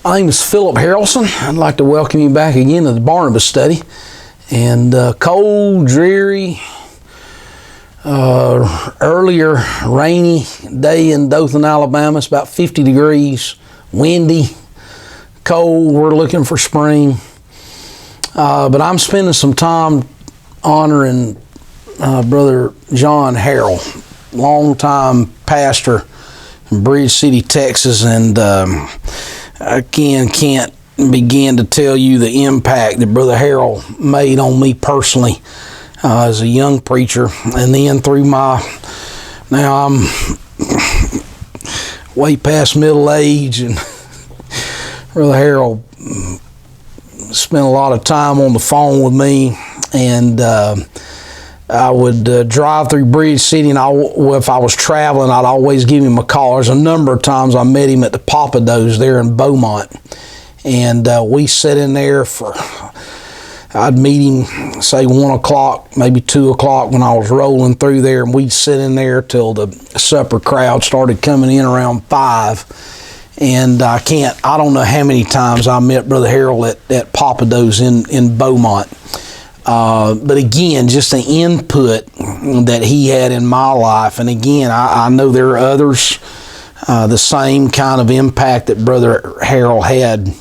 My name is Philip Harrelson. I'd like to welcome you back again to the Barnabas Study. And cold, dreary, earlier rainy day in Dothan, Alabama. It's about 50 degrees, windy, cold. We're looking for spring. But I'm spending some time honoring Brother John Harrell, longtime pastor in Bridge City, Texas, and again, can't begin to tell you the impact that Brother Harrell made on me personally as a young preacher, and then through now I'm way past middle age, and Brother Harrell spent a lot of time on the phone with me, and I would drive through Bridge City, and if I was traveling, I'd always give him a call. There's a number of times I met him at the Papados there in Beaumont, and we sat in there I'd meet him, say 1 o'clock, maybe 2 o'clock when I was rolling through there, and we'd sit in there till the supper crowd started coming in around 5. And I don't know how many times I met Brother Harrell at Papados in Beaumont. But again, just the input that he had in my life. And again, I know there are others, the same kind of impact that Brother Harrell had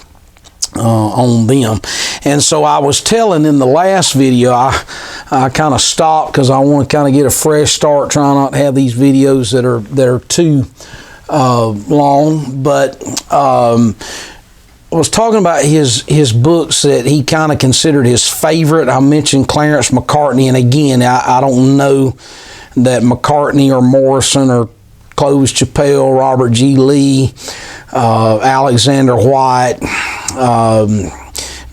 on them. And so I was telling in the last video, I kind of stopped because I want to kind of get a fresh start, trying not to have these videos that are too long. But I was talking about his books that he kind of considered his favorite. I mentioned Clarence McCartney, and again, I don't know that McCartney or Morrison or Clovis Chappelle, Robert G. Lee, Alexander White,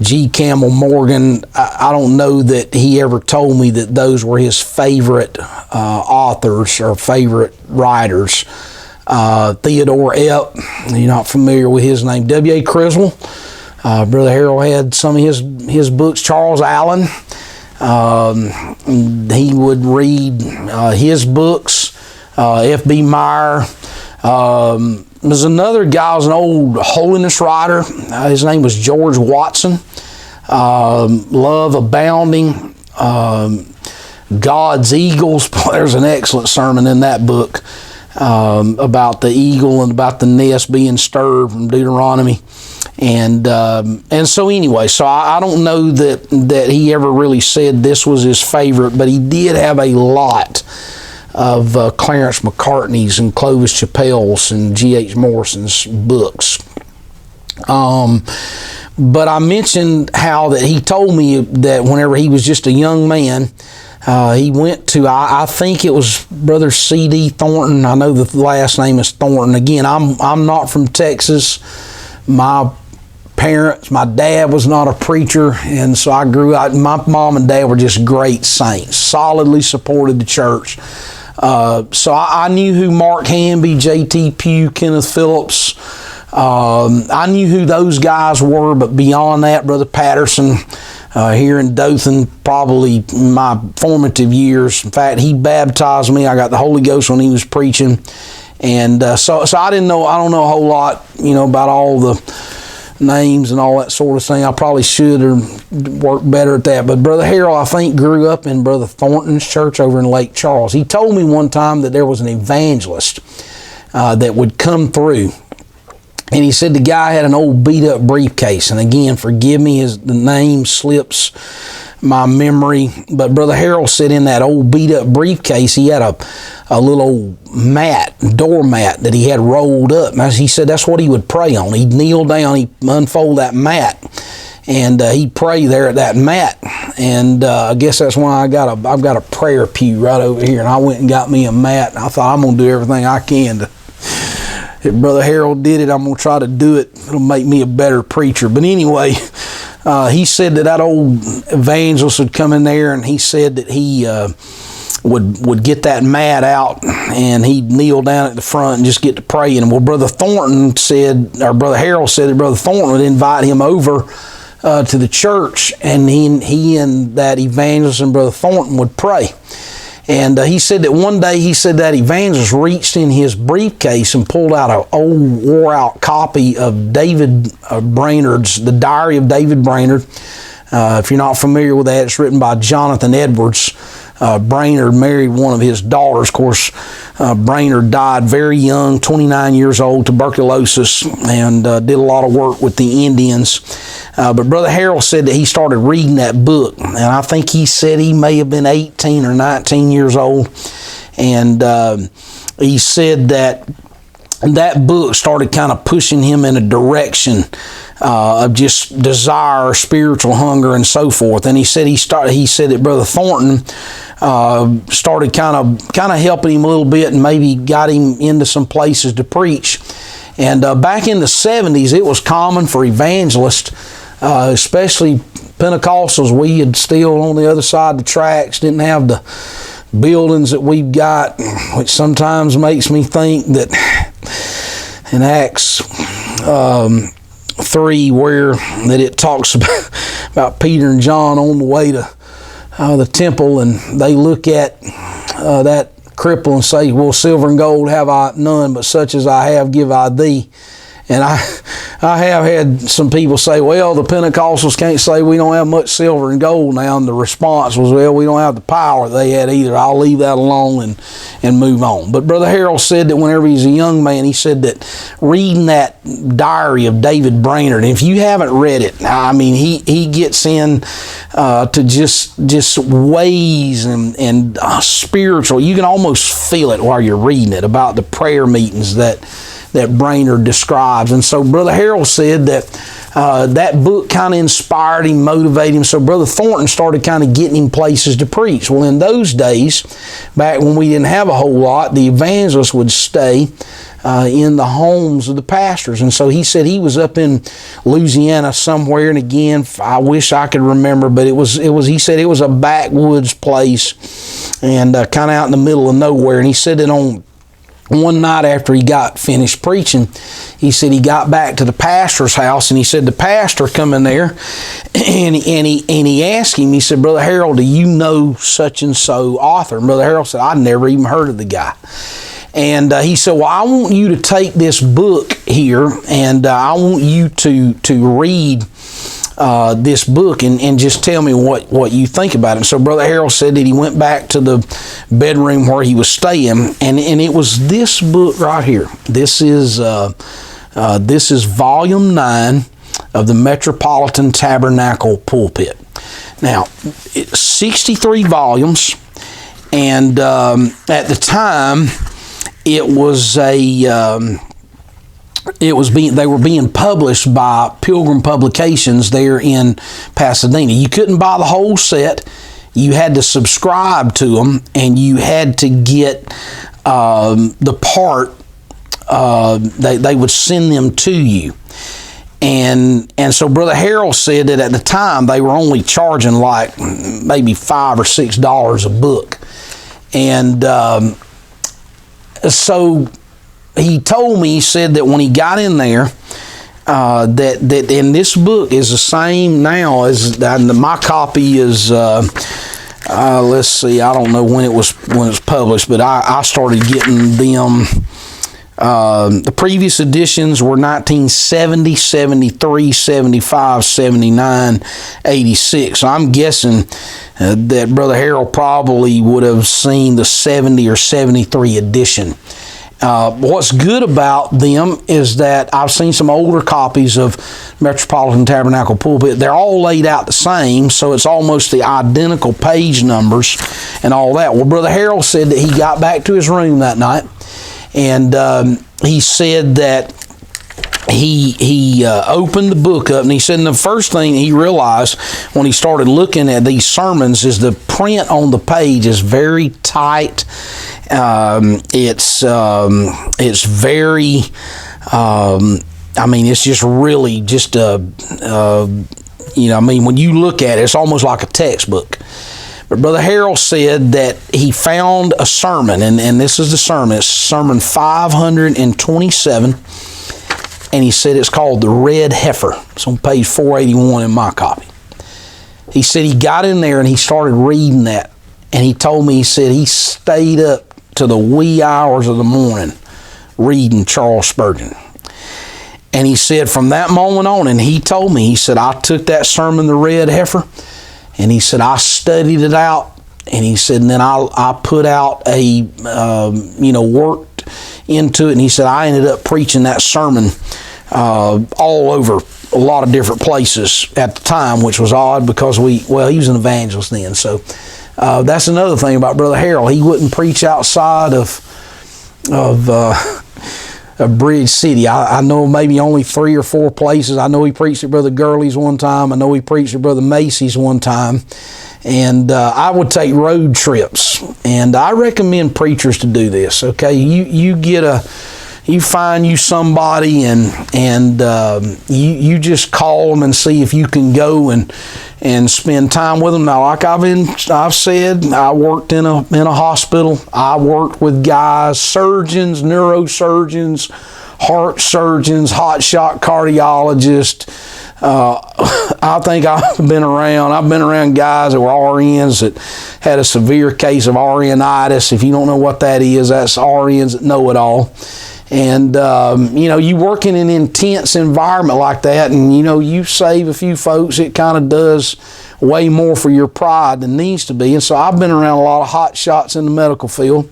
G. Campbell Morgan, I don't know that he ever told me that those were his favorite authors or favorite writers. Theodore Epp, you're not familiar with his name. W.A. Criswell, Brother Harrell had some of his books. Charles Allen, he would read his books. F.B. Meyer. There's another guy, was an old holiness writer. His name was George Watson. Love Abounding. God's Eagles. There's an excellent sermon in that book. About the eagle and about the nest being stirred from Deuteronomy, and so anyway, so I don't know that he ever really said this was his favorite, but he did have a lot of Clarence McCartney's and Clovis Chappelle's and G.H. Morrison's books. But I mentioned how that he told me that whenever he was just a young man, he went to, I think it was Brother C.D. Thornton. I know the last name is Thornton. Again, I'm not from Texas. My dad was not a preacher, and so I grew up, my mom and dad were just great saints, solidly supported the church. So I knew who Mark Hamby, J.T. Pugh, Kenneth Phillips, I knew who those guys were, but beyond that, Brother Patterson, here in Dothan, probably my formative years. In fact, he baptized me. I got the Holy Ghost when he was preaching. And so I don't know a whole lot, about all the names and all that sort of thing. I probably should have worked better at that. But Brother Harrell, I think, grew up in Brother Thornton's church over in Lake Charles. He told me one time that there was an evangelist that would come through. And he said the guy had an old beat-up briefcase. And again, forgive me, the name slips my memory. But Brother Harrell said in that old beat-up briefcase, he had a little doormat that he had rolled up. And he said that's what he would pray on. He'd kneel down, he'd unfold that mat, and he'd pray there at that mat. And I guess that's why I've got a prayer pew right over here. And I went and got me a mat. And I thought, I'm going to do everything I can to... If Brother Harrell did it, I'm going to try to do it. It'll make me a better preacher. But anyway, he said that old evangelist would come in there, and he said that he would get that mat out, and he'd kneel down at the front and just get to praying. Well, Brother Harrell said that Brother Thornton would invite him over to the church, and he and that evangelist and Brother Thornton would pray. And he said that one day, he said that evangelist reached in his briefcase and pulled out an old, wore-out copy of David Brainerd's, The Diary of David Brainerd. If you're not familiar with that, it's written by Jonathan Edwards. Brainerd married one of his daughters. Of course, Brainerd died very young, 29 years old, tuberculosis, and did a lot of work with the Indians. But Brother Harrell said that he started reading that book, and I think he said he may have been 18 or 19 years old. And he said that book started kind of pushing him in a direction of just desire, spiritual hunger, and so forth. And he said that Brother Thornton started kind of helping him a little bit, and maybe got him into some places to preach. And back in the 70s, it was common for evangelists, especially Pentecostals. We had still on the other side of the tracks, didn't have the buildings that we've got, which sometimes makes me think that in Acts 3, where that it talks about Peter and John on the way to the temple, and they look at that cripple and say, well, silver and gold have I none, but such as I have give I thee. And I have had some people say, well, the Pentecostals can't say we don't have much silver and gold now. And the response was, well, we don't have the power they had either. I'll leave that alone and move on. But Brother Harrell said that whenever he was a young man, he said that reading that diary of David Brainerd, and if you haven't read it, I mean, he gets in to just ways and spiritual. You can almost feel it while you're reading it, about the prayer meetings that Brainerd describes. And so Brother Harrell said that that book kind of inspired him, motivated him. So Brother Thornton started kind of getting him places to preach. Well, in those days, back when we didn't have a whole lot, the evangelists would stay in the homes of the pastors. And so he said he was up in Louisiana somewhere, and again, I wish I could remember, but he said it was a backwoods place and kind of out in the middle of nowhere. And he said that on one night after he got finished preaching, he said he got back to the pastor's house, and he said the pastor come in there, and he asked him, he said, Brother Harrell, do you know such and so author? And Brother Harrell said, I'd never even heard of the guy. And he said, well, I want you to take this book here, and I want you to read this book and just tell me what you think about it. And so Brother Harrell said that he went back to the bedroom where he was staying, and it was this book right here. This is volume 9 of the Metropolitan Tabernacle Pulpit. Now, it's 63 volumes, and at the time they were being published by Pilgrim Publications there in Pasadena. You couldn't buy the whole set. You had to subscribe to them, and you had to get the part. They would send them to you. And so Brother Harrell said that at the time they were only charging like maybe $5 or $6 a book. And so he told me, he said that when he got in there, that in this book is the same now as my copy is. Let's see, I don't know when it was published, but I started getting them. The previous editions were 1970, 73, 75, 79, 86. So I'm guessing that Brother Harrell probably would have seen the 70 or 73 edition. What's good about them is that I've seen some older copies of Metropolitan Tabernacle Pulpit. They're all laid out the same, so it's almost the identical page numbers and all that. Well, Brother Harrell said that he got back to his room that night, and he said that he opened the book up, and he said the first thing he realized when he started looking at these sermons is the print on the page is very tight. It's very, I mean, it's just really just I mean, when you look at it, it's almost like a textbook. But Brother Harrell said that he found a sermon, and this is the sermon. It's Sermon 527, and he said it's called The Red Heifer. It's on page 481 in my copy. He said he got in there and he started reading that. And he told me, he said he stayed up to the wee hours of the morning reading Charles Spurgeon. And he said from that moment on, and he told me, he said, I took that sermon, The Red Heifer, and he said, I studied it out. And he said, and then I put out a, worked into it. And he said, I ended up preaching that sermon all over a lot of different places at the time, which was odd because he was an evangelist then. So that's another thing about Brother Harrell. He wouldn't preach outside of Bridge City. I know maybe only 3 or 4 places. I know he preached at Brother Gurley's one time. I know he preached at Brother Macy's one time. And I would take road trips. And I recommend preachers to do this. Okay, you find you somebody and you just call them and see if you can go and spend time with them. Now, like I've said, I worked in a hospital. I worked with guys, surgeons, neurosurgeons, heart surgeons, hotshot cardiologists. I think I've been around guys that were RNs that had a severe case of RNitis. If you don't know what that is, that's RNs that know it all. And, you work in an intense environment like that, and, you save a few folks, it kind of does way more for your pride than needs to be. And so I've been around a lot of hot shots in the medical field.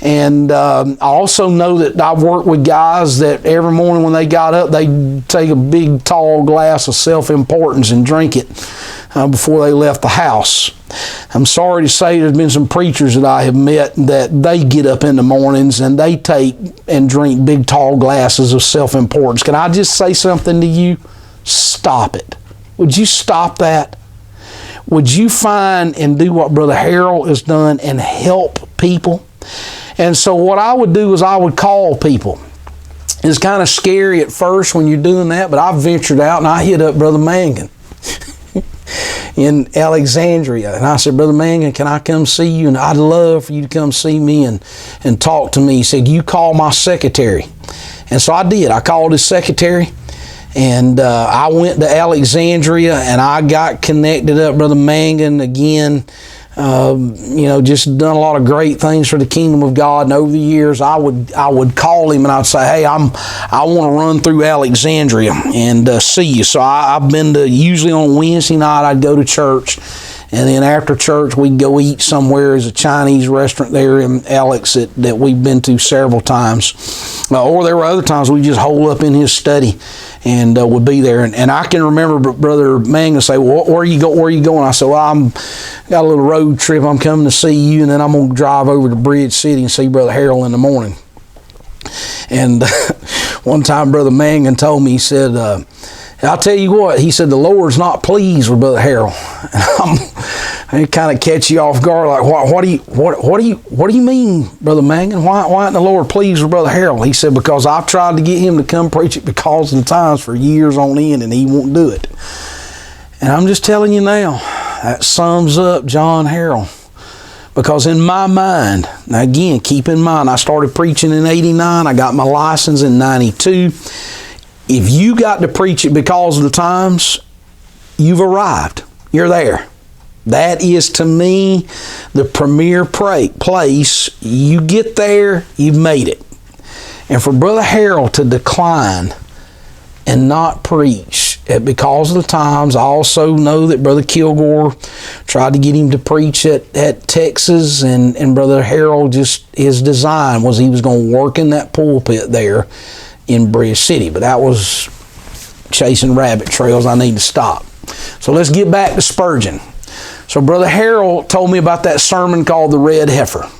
And I also know that I've worked with guys that every morning when they got up, they'd take a big, tall glass of self-importance and drink it before they left the house. I'm sorry to say there's been some preachers that I have met that they get up in the mornings and they take and drink big, tall glasses of self-importance. Can I just say something to you? Stop it. Would you stop that? Would you find and do what Brother Harrell has done and help people? And so what I would do is I would call people. It's kind of scary at first when you're doing that, but I ventured out and I hit up Brother Mangan in Alexandria. And I said, Brother Mangan, can I come see you? And I'd love for you to come see me and talk to me. He said, you call my secretary. And so I did. I called his secretary. And I went to Alexandria and I got connected up, Brother Mangan, again, just done a lot of great things for the kingdom of God. And over the years, I would call him and I'd say, hey, I want to run through Alexandria and see you. So I've been to, usually on Wednesday night, I'd go to church. And then after church, we'd go eat somewhere. There's a Chinese restaurant there in Alex that we've been to several times. Or there were other times we just hole up in his study and would be there. And I can remember Brother Mangan say, well, where are you going? I said, well, I'm got a little road trip. I'm coming to see you, and then I'm going to drive over to Bridge City and see Brother Harrell in the morning. And one time Brother Mangan told me, he said, I'll tell you what, he said, the Lord's not pleased with Brother Harrell. And it kind of catch you off guard, like, what do you mean, Brother Mangan? Why isn't the Lord pleased with Brother Harrell? He said, because I've tried to get him to come preach it because of the times for years on end, and he won't do it. And I'm just telling you now, that sums up John Harrell. Because in my mind, now again, keep in mind, I started preaching in 89, I got my license in 92. If you got to preach it because of the times, you've arrived. You're there. That is, to me, the premier place. You get there, you've made it. And for Brother Harrell to decline and not preach because of the times, I also know that Brother Kilgore tried to get him to preach at Texas, and Brother Harrell, just his design was he was going to work in that pulpit there in Bridge City. But that was chasing rabbit trails. I need to stop. So let's get back to Spurgeon. So Brother Harrell told me about that sermon called The Red Heifer.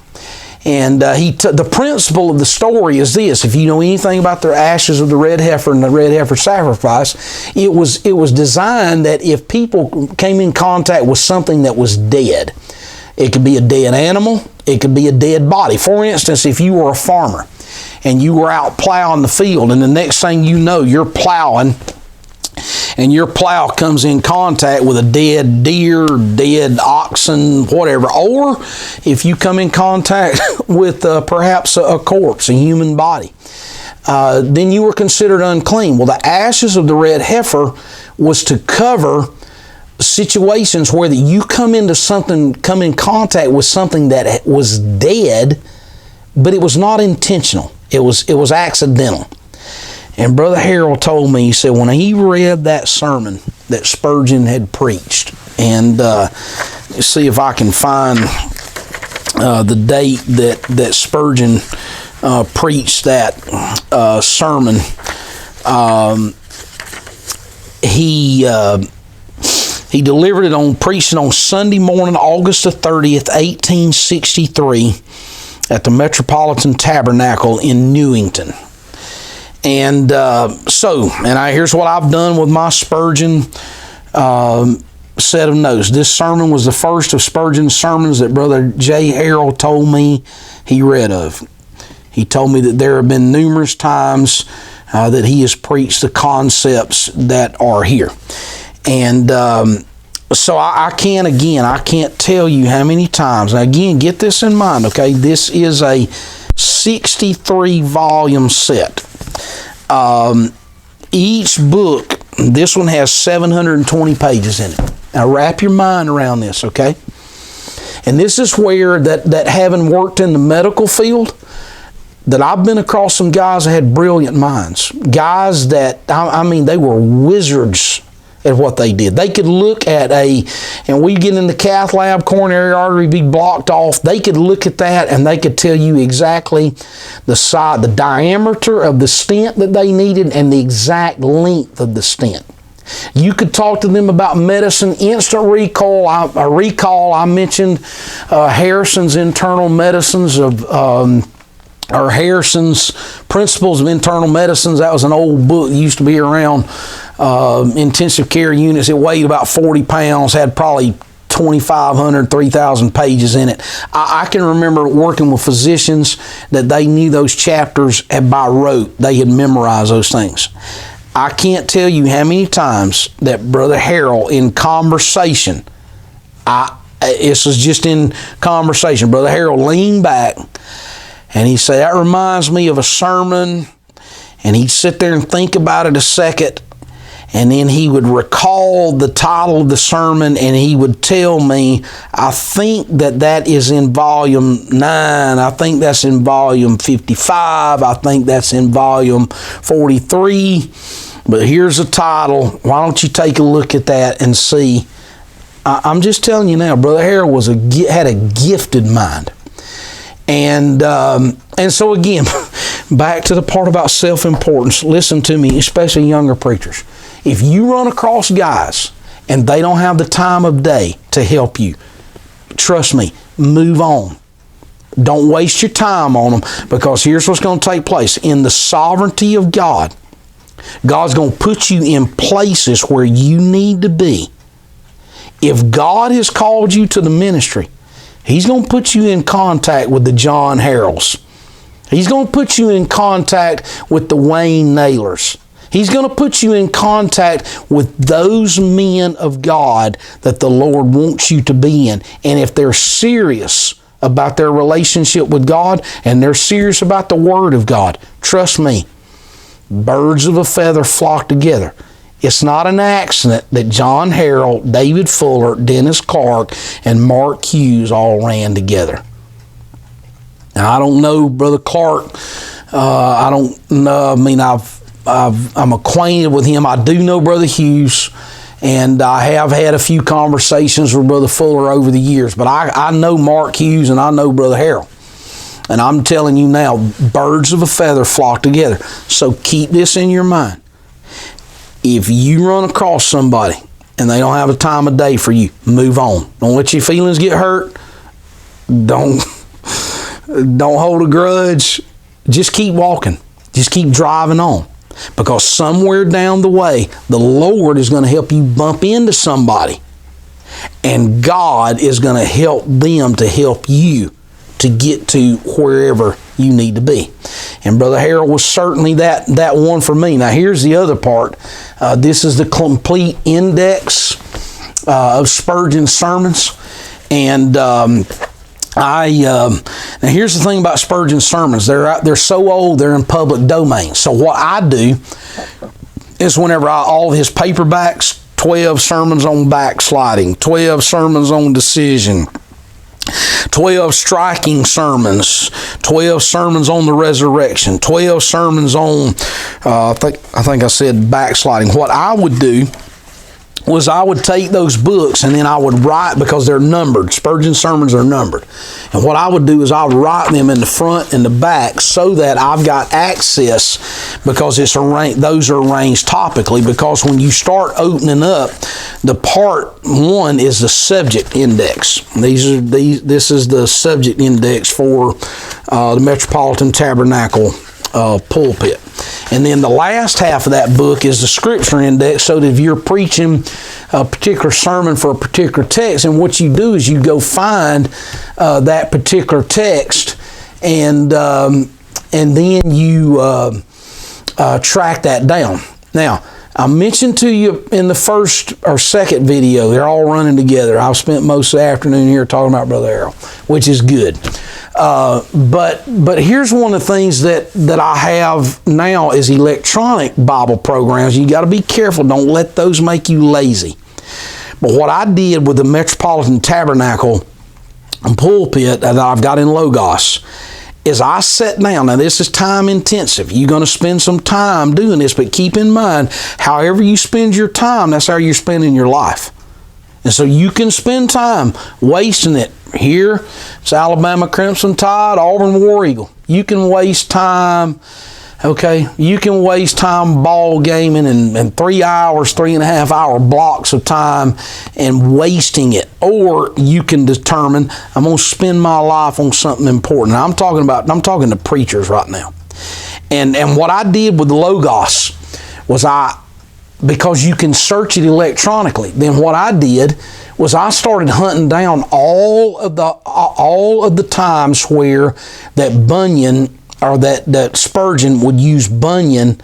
And the principle of the story is this: if you know anything about the ashes of the red heifer and the red heifer sacrifice, it was designed that if people came in contact with something that was dead, it could be a dead animal, it could be a dead body. For instance, if you were a farmer and you were out plowing the field, and the next thing you know, you're plowing, and your plow comes in contact with a dead deer, dead oxen, whatever. Or if you come in contact with perhaps a corpse, a human body, then you were considered unclean. Well, the ashes of the red heifer was to cover situations where that you come in contact with something that was dead, but it was not intentional. It was accidental. And Brother Harrell told me, he said, when he read that sermon that Spurgeon had preached, and see if I can find the date that Spurgeon preached that sermon. He delivered it preaching on Sunday morning, August the 30th, 1863, at the Metropolitan Tabernacle in Newington. And here's what I've done with my Spurgeon set of notes. This sermon was the first of Spurgeon's sermons that Brother J. Harrell told me he read of. He told me that there have been numerous times that he has preached the concepts that are here. And so I can't tell you how many times. Now again, get this in mind, okay? This is a 63 volume set. Each book, this one has 720 pages in it. Now wrap your mind around this, okay? And this is where that having worked in the medical field, that I've been across some guys that had brilliant minds. Guys that, they were wizards at what they did. They could look at and we get in the cath lab, coronary artery be blocked off. They could look at that and they could tell you exactly the diameter of the stent that they needed and the exact length of the stent. You could talk to them about medicine, instant recall. I mentioned Harrison's Internal Medicines or Harrison's Principles of Internal Medicines. That was an old book that used to be around intensive care units. It weighed about 40 pounds, had probably 2,500, 3,000 pages in it. I can remember working with physicians that they knew those chapters by rote. They had memorized those things. I can't tell you how many times that Brother Harrell in conversation, this was just in conversation, Brother Harrell leaned back and he said, that reminds me of a sermon, and he'd sit there and think about it a second, and then he would recall the title of the sermon, and he would tell me, I think that is in volume 9, I think that's in volume 55, I think that's in volume 43, but here's the title. Why don't you take a look at that and see? I'm just telling you now, Brother Harrell had a gifted mind. And so again, back to the part about self-importance. Listen to me, especially younger preachers. If you run across guys and they don't have the time of day to help you, trust me, move on. Don't waste your time on them, because here's what's going to take place. In the sovereignty of God, God's going to put you in places where you need to be. If God has called you to the ministry, He's going to put you in contact with the John Harrells. He's going to put you in contact with the Wayne Naylors. He's going to put you in contact with those men of God that the Lord wants you to be in. And if they're serious about their relationship with God and they're serious about the Word of God, trust me, birds of a feather flock together. It's not an accident that John Harrell, David Fuller, Dennis Clark, and Mark Hughes all ran together. Now, I don't know Brother Clark. I don't know. I'm acquainted with him. I do know Brother Hughes, and I have had a few conversations with Brother Fuller over the years. But I know Mark Hughes and I know Brother Harrell. And I'm telling you now, birds of a feather flock together. So keep this in your mind. If you run across somebody and they don't have a time of day for you, move on. Don't let your feelings get hurt. Don't hold a grudge. Just keep walking. Just keep driving on. Because somewhere down the way, the Lord is going to help you bump into somebody. And God is going to help them to help you to get to wherever you need to be. And Brother Harrell was certainly that one for me. Now here's the other part. This is the complete index of Spurgeon's sermons. And now here's the thing about Spurgeon's sermons. They're so old, they're in public domain. So what I do is whenever all of his paperbacks, 12 sermons on backsliding, 12 sermons on decision, 12 striking sermons, 12 sermons on the resurrection, 12 sermons on, I think I said backsliding. What I would do was I would take those books and then I would write, because they're numbered. Spurgeon sermons are numbered. And what I would do is I would write them in the front and the back so that I've got access, because those are arranged topically, because when you start opening up, the part 1 is the subject index. This is the subject index for the Metropolitan Tabernacle pulpit. And then the last half of that book is the scripture index, so that if you're preaching a particular sermon for a particular text, and what you do is you go find that particular text, and then you track that down. Now, I mentioned to you in the first or second video, they're all running together. I've spent most of the afternoon here talking about Brother Harrell, which is good. But here's one of the things that I have now is electronic Bible programs. You got to be careful. Don't let those make you lazy. But what I did with the Metropolitan Tabernacle pulpit that I've got in Logos is I sat down. Now, this is time intensive. You're going to spend some time doing this, but keep in mind, however you spend your time, that's how you're spending your life. And so you can spend time wasting it. Here, it's Alabama Crimson Tide, Auburn War Eagle. You can waste time, okay? You can waste time ball gaming and 3 hours, 3.5 hour blocks of time and wasting it. Or you can determine, I'm going to spend my life on something important. Now, I'm talking to preachers right now. And what I did with Logos was because you can search it electronically, then what I did was I started hunting down all of the times where that Bunyan or that Spurgeon would use Bunyan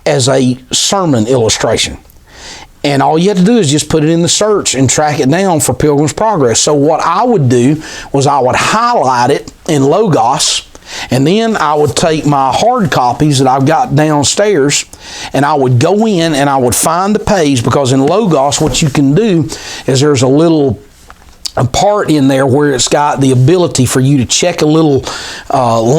as a sermon illustration. And all you have to do is just put it in the search and track it down for Pilgrim's Progress. So what I would do was I would highlight it in Logos, and then I would take my hard copies that I've got downstairs, and I would go in and I would find the page, because in Logos what you can do is there's a part in there where it's got the ability for you to check a little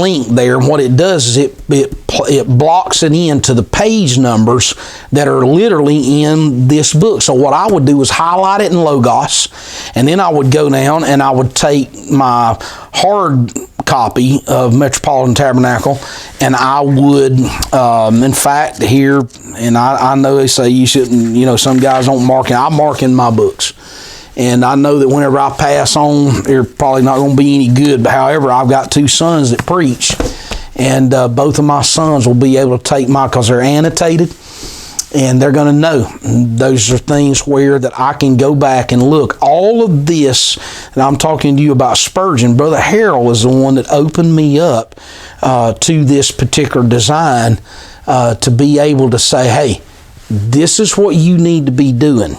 link there, and what it does is it blocks it into the page numbers that are literally in this book. So what I would do is highlight it in Logos, and then I would go down and I would take my hard copy of Metropolitan Tabernacle, and I would, in fact, here, and I know they say you shouldn't, some guys don't mark it. I mark in my books. And I know that whenever I pass on, they're probably not going to be any good. But however, I've got 2 sons that preach, and both of my sons will be able to take because they're annotated, and they're going to know. Those are things where that I can go back and look. All of this, and I'm talking to you about Spurgeon, Brother Harrell is the one that opened me up to this particular design to be able to say, hey, this is what you need to be doing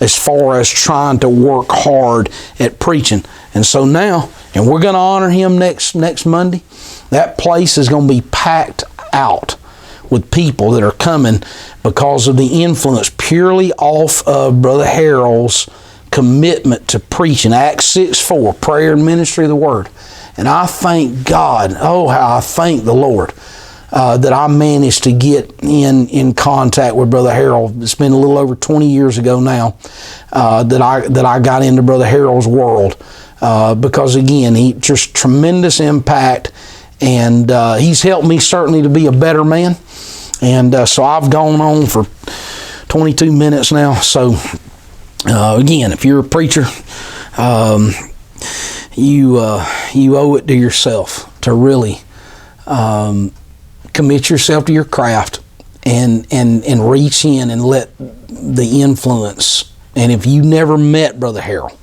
as far as trying to work hard at preaching. And so now, and we're going to honor him next Monday, that place is going to be packed out with people that are coming because of the influence purely off of Brother Harrell's commitment to preaching. Acts 6:4, prayer and ministry of the word. And I thank God, oh how I thank the Lord that I managed to get in contact with Brother Harrell. It's been a little over 20 years ago now that I got into Brother Harrell's world because again, he just tremendous impact, and he's helped me certainly to be a better man. And so I've gone on for 22 minutes now. So again, if you're a preacher, you owe it to yourself to really commit yourself to your craft and reach in and let the influence. And if you never met Brother Harrell,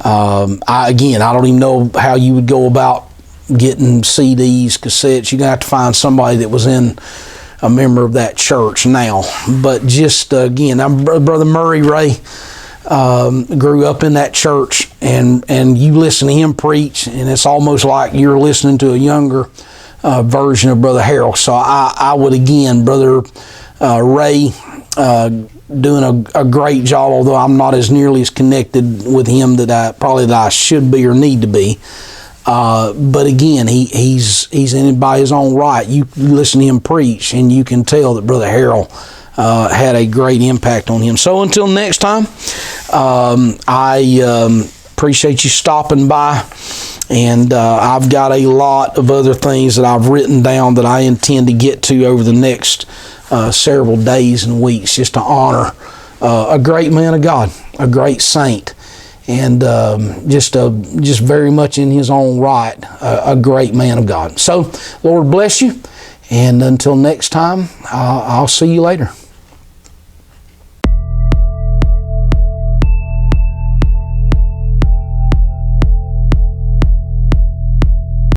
I don't even know how you would go about getting CDs, cassettes. You're going to have to find somebody that was a member of that church now. But just again, Brother Murray Ray grew up in that church, and you listen to him preach, and it's almost like you're listening to a younger version of Brother Harrell. So I would again, Brother Ray, doing a great job, although I'm not as nearly as connected with him that I should be or need to be. But again, he's in it by his own right. You listen to him preach, and you can tell that Brother Harrell had a great impact on him. So until next time, I appreciate you stopping by. And I've got a lot of other things that I've written down that I intend to get to over the next several days and weeks, just to honor a great man of God, a great saint, and just very much in his own right, a great man of God. So, Lord bless you, and until next time, I'll see you later.